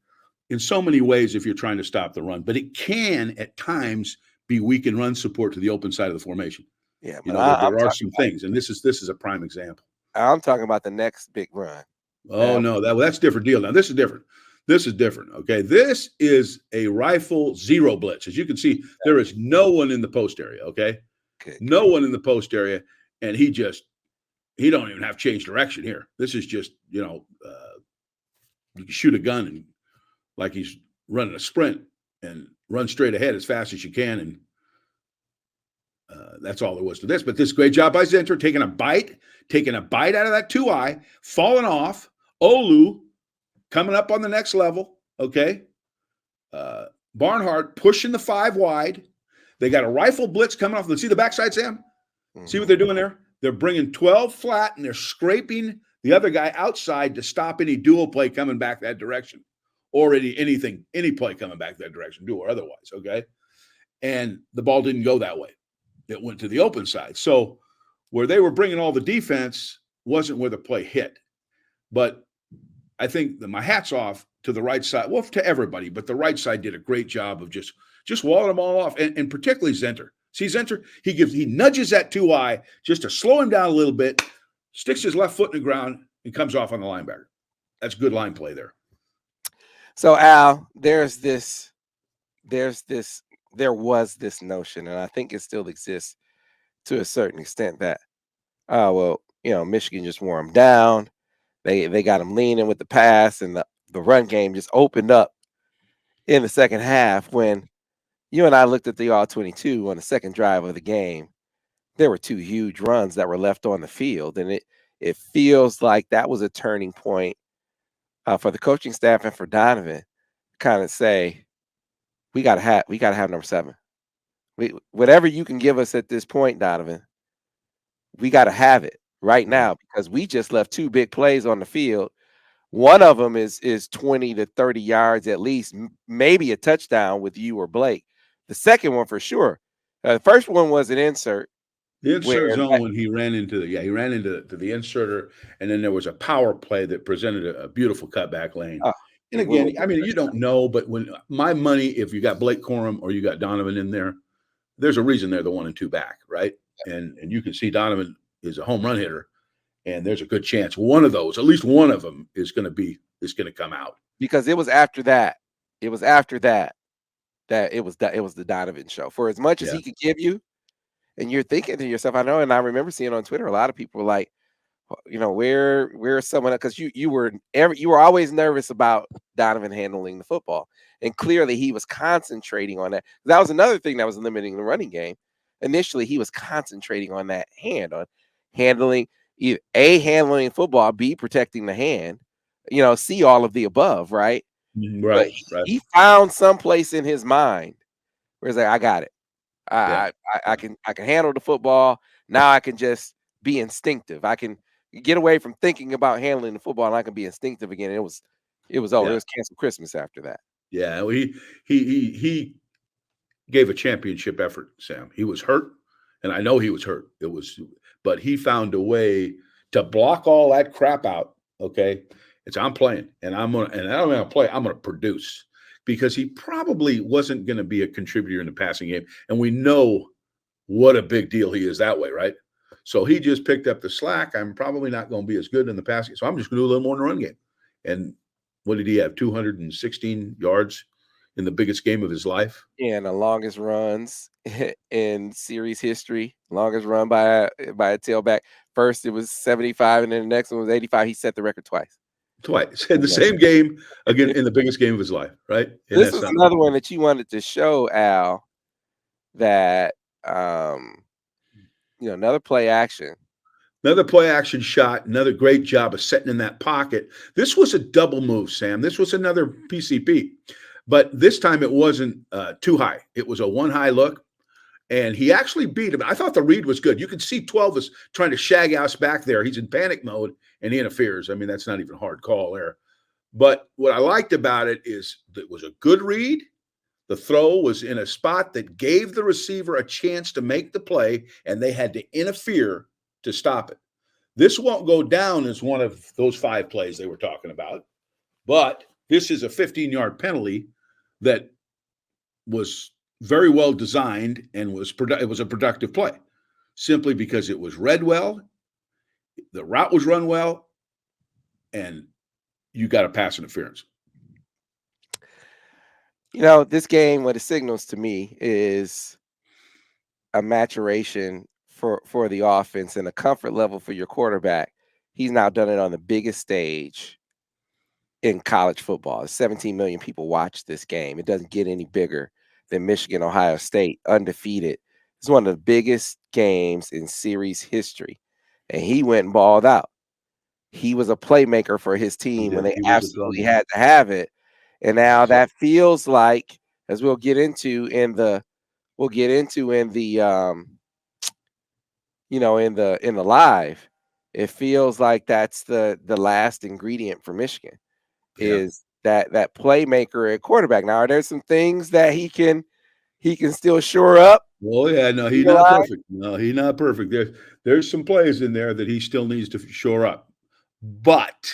S2: in so many ways if you're trying to stop the run, but it can at times be weak in run support to the open side of the formation.
S1: Yeah,
S2: You
S1: but
S2: know, there are some things, and this is a prime example.
S1: I'm talking about the next big run.
S2: Oh no, that's a different deal. Now this is different. This is different. Okay, this is a rifle zero blitz. As you can see, there is no one in the post area. Okay,
S1: Good.
S2: no one in the post area, and he don't even have change direction here. This is just you can shoot a gun and like he's running a sprint and run straight ahead as fast as you can, and that's all there was to this. But this great job by Zenter taking a bite out of that 2-eye, falling off. Olu coming up on the next level. Okay, Barnhart pushing the 5 wide. They got a rifle blitz coming off. Let's see the backside, Sam.
S1: Mm-hmm.
S2: See what they're doing there? They're bringing 12 flat and they're scraping the other guy outside to stop any dual play coming back that direction, or any play coming back that direction, dual or otherwise. Okay, and the ball didn't go that way. It went to the open side. So where they were bringing all the defense wasn't where the play hit. But I think my hat's off to the right side. Well, to everybody, but the right side did a great job of just walling them all off, and particularly Zenter. See Zenter, he nudges that 2-eye just to slow him down a little bit, sticks his left foot in the ground, and comes off on the linebacker. That's good line play there.
S1: So Al, there was this notion, and I think it still exists to a certain extent, that Michigan just wore them down. They got them leaning with the pass, and the run game just opened up in the second half. When you and I looked at the all-22 on the second drive of the game, there were 2 huge runs that were left on the field, and it feels like that was a turning point for the coaching staff and for Donovan. Kind of say, we gotta have number 7. Whatever you can give us at this point, Donovan, we got to have it right now, because we just left 2 big plays on the field. One of them is 20 to 30 yards at least, maybe a touchdown with you or Blake. The second one for sure. The first one was an insert.
S2: The insert zone when he ran into the inserter, and then there was a power play that presented a beautiful cutback lane. And again, I mean, you don't know, but when my money, if you got Blake Corum or you got Donovan in there, there's a reason they're the 1 and 2 back, right? And you can see Donovan is a home run hitter, and there's a good chance one of those, at least one of them, is going to come out.
S1: Because it was after that. It was after that it was the Donovan show. For as much as he could give you, and you're thinking to yourself, I know, and I remember seeing on Twitter, a lot of people were like, where's someone, because you were always nervous about Donovan handling the football, and clearly he was concentrating on that. That was another thing that was limiting the running game. Initially, he was concentrating on that hand, on handling either A, handling football, B, protecting the hand, C, all of the above, right?
S2: Right.
S1: But he found some place in his mind where he's like, I got it. I can handle the football. Now I can just be instinctive. I can get away from thinking about handling the football, and I can be instinctive again. It was over. It was canceled Christmas after that.
S2: Yeah, well, he gave a championship effort, Sam. He was hurt, and I know he was hurt. But he found a way to block all that crap out. Okay, I'm playing, and I'm going to play. I'm going to produce, because he probably wasn't going to be a contributor in the passing game, and we know what a big deal he is that way, right? So he just picked up the slack. I'm probably not going to be as good in the passing, so I'm just going to do a little more in the run game. And what did he have? 216 yards in the biggest game of his life.
S1: And the longest runs in series history, longest run by a tailback. First it was 75, and then the next one was 85. He set the record twice.
S2: Twice in the
S1: Yeah.
S2: same game again in the biggest game of his life, right? And
S1: This
S2: that's
S1: was
S2: something.
S1: another one that you wanted to show, Al, that um, another play action.
S2: Another play action shot, another great job of setting in that pocket. This was a double move, Sam. This was another PCP, but this time it wasn't too high. It was a one high look, and he actually beat him. I thought the read was good. You can see 12 is trying to shag House back there. He's in panic mode, and he interferes. I mean, that's not even a hard call there. But what I liked about it is that it was a good read. The throw was in a spot that gave the receiver a chance to make the play, and they had to interfere to stop it. This won't go down as one of those 5 plays they were talking about, but this is a 15-yard penalty that was very well designed and it was a productive play simply because it was read well, the route was run well, and you got a pass interference.
S1: This game, what it signals to me is a maturation for the offense and a comfort level for your quarterback. He's now done it on the biggest stage in college football. 17 million people watch this game. It doesn't get any bigger than Michigan, Ohio State, undefeated. It's one of the biggest games in series history. And he went and balled out. He was a playmaker for his team when they
S2: He was a
S1: absolutely
S2: trouble.
S1: had to have it. And now
S2: Yes, sir.
S1: that feels like, as we'll get into in the in the live, it feels like that's the last ingredient for Michigan
S2: Yeah.
S1: is that playmaker at quarterback. Now, are there some things that he can still shore up?
S2: Well, yeah, no, he's not perfect. No, he's not perfect. There's some plays in there that he still needs to shore up. But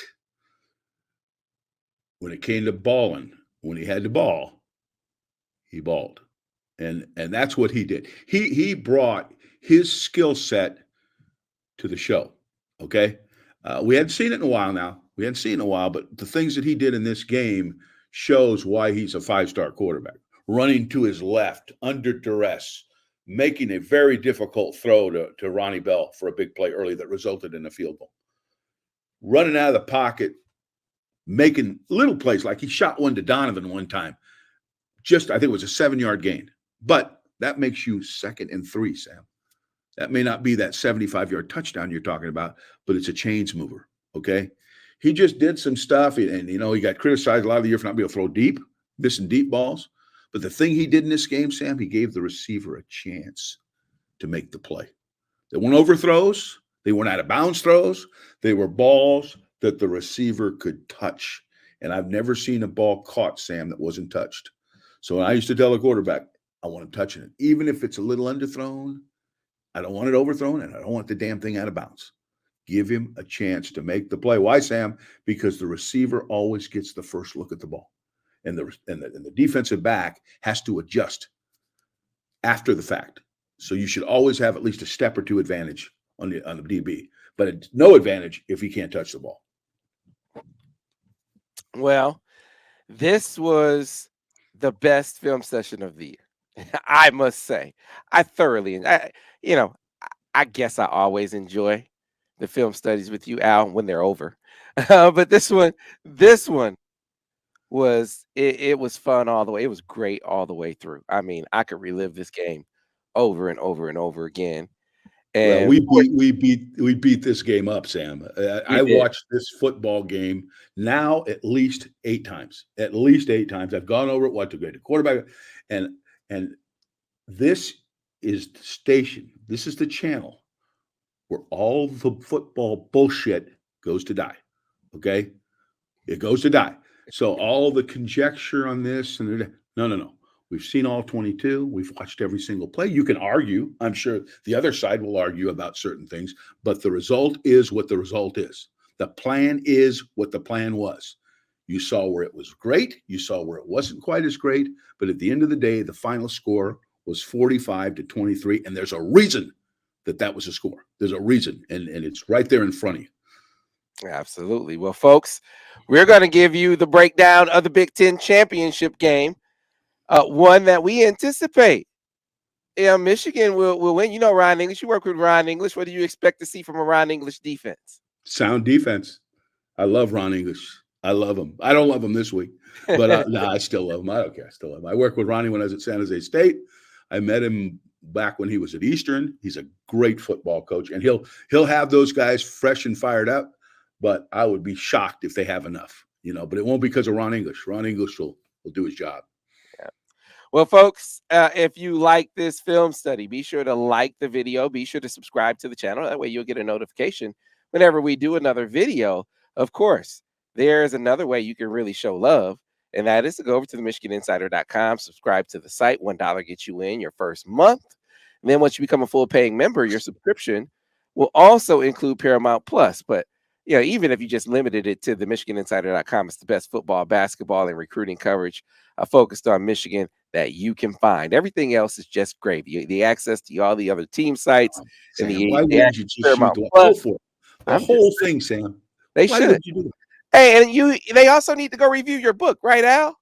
S2: when it came to balling, when he had the ball, he balled. And that's what he did. He brought his skill set to the show. Okay. We hadn't seen it in a while now. We hadn't seen it in a while, but the things that he did in this game shows why he's a 5-star quarterback. Running to his left under duress, making a very difficult throw to Ronnie Bell for a big play early that resulted in a field goal. Running out of the pocket, making little plays like he shot one to Donovan one time. I think it was a 7-yard gain. But that makes you 2nd and 3, Sam. That may not be that 75-yard touchdown you're talking about, but it's a chains mover, okay? He just did some stuff, and he got criticized a lot of the year for not being able to throw deep, missing deep balls. But the thing he did in this game, Sam, he gave the receiver a chance to make the play. They weren't overthrows. They weren't out of bounds throws. They were balls that the receiver could touch. And I've never seen a ball caught, Sam, that wasn't touched. So I used to tell a quarterback, I want him touching it. Even if it's a little underthrown, I don't want it overthrown, and I don't want the damn thing out of bounds. Give him a chance to make the play. Why, Sam? Because the receiver always gets the first look at the ball. And the defensive back has to adjust after the fact. So you should always have at least a step or 2 advantage on the DB, but it's no advantage if he can't touch the ball.
S1: Well, this was the best film session of the year. I must say, I thoroughly, I guess I always enjoy the film studies with you, Al, when they're over. But this one it was fun all the way. It was great all the way through. I mean, I could relive this game over and over and over again.
S2: Well,
S1: And
S2: we beat this game up, Sam.
S1: we
S2: I
S1: did.
S2: watched this football game now at least 8 times. At least 8 times. I've gone over it. What to grade the quarterback, and this is the station. This is the channel where all the football bullshit goes to die. Okay, it goes to die. So all the conjecture on this and no. We've seen all 22. We've watched every single play. You can argue. I'm sure the other side will argue about certain things, but the result is what the result is. The plan is what the plan was. You saw where it was great. You saw where it wasn't quite as great. But at the end of the day, the final score was 45-23. And there's a reason that was a score. There's a reason. And it's right there in front of you.
S1: Absolutely. Well, folks, we're going to give you the breakdown of the Big Ten championship game One that we anticipate. Yeah, Michigan will win. You know Ryan English. You work with Ryan English. What do you expect to see from a Ryan English defense?
S2: Sound defense. I love Ron English. I love him. I don't love him this week, but no, I still love him. I don't care. I still love him. I worked with Ronnie when I was at San Jose State. I met him back when he was at Eastern. He's a great football coach, and he'll have those guys fresh and fired up. But I would be shocked if they have enough, But it won't be because of Ron English. Ron English will do his job.
S1: Yeah. Well, folks, if you like this film study, be sure to like the video. Be sure to subscribe to the channel. That way you'll get a notification whenever we do another video. Of course, there's another way you can really show love, and that is to go over to the MichiganInsider.com, subscribe to the site. $1 gets you in your first month. And then once you become a full paying member, your subscription will also include Paramount Plus. But even if you just limited it to the MichiganInsider.com, it's the best football, basketball, and recruiting coverage focused on Michigan that you can find. Everything else is just gravy. The access to all the other team sites and
S2: Sam,
S1: the
S2: why wouldn't you just shoot
S1: Paramount
S2: the
S1: Plus.
S2: whole thing, Sam?
S1: They
S2: Why
S1: should.
S2: wouldn't you do that?
S1: Hey, and they also need to go review your book, right, Al?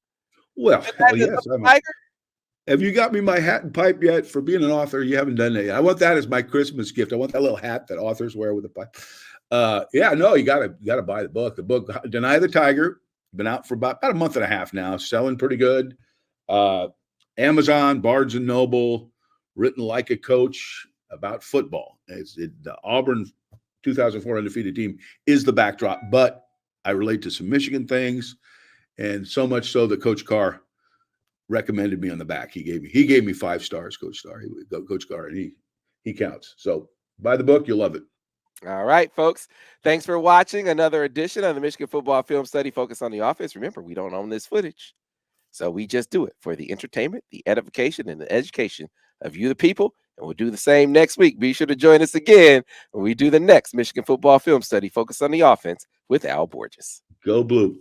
S2: Well, hell yes.
S1: Tiger?
S2: Have you got me my hat and pipe yet for being an author? You haven't done that yet. I want that as my Christmas gift. I want that little hat that authors wear with a pipe. Yeah, no, you gotta buy the book. The book, Deny the Tiger, been out for about a month and a half now, selling pretty good. Amazon, Barnes and Noble, written like a coach about football. The Auburn 2004 undefeated team is the backdrop, but I relate to some Michigan things, and so much so that Coach Carr recommended me on the back. He gave me 5 stars, Coach Carr, and he counts. So buy the book, you'll love it.
S1: All right, folks. Thanks for watching another edition of the Michigan Football Film Study focused on the offense. Remember, we don't own this footage, so we just do it for the entertainment, the edification, and the education of you, the people. And we'll do the same next week. Be sure to join us again when we do the next Michigan Football Film Study focused on the offense with Al Borges.
S2: Go Blue.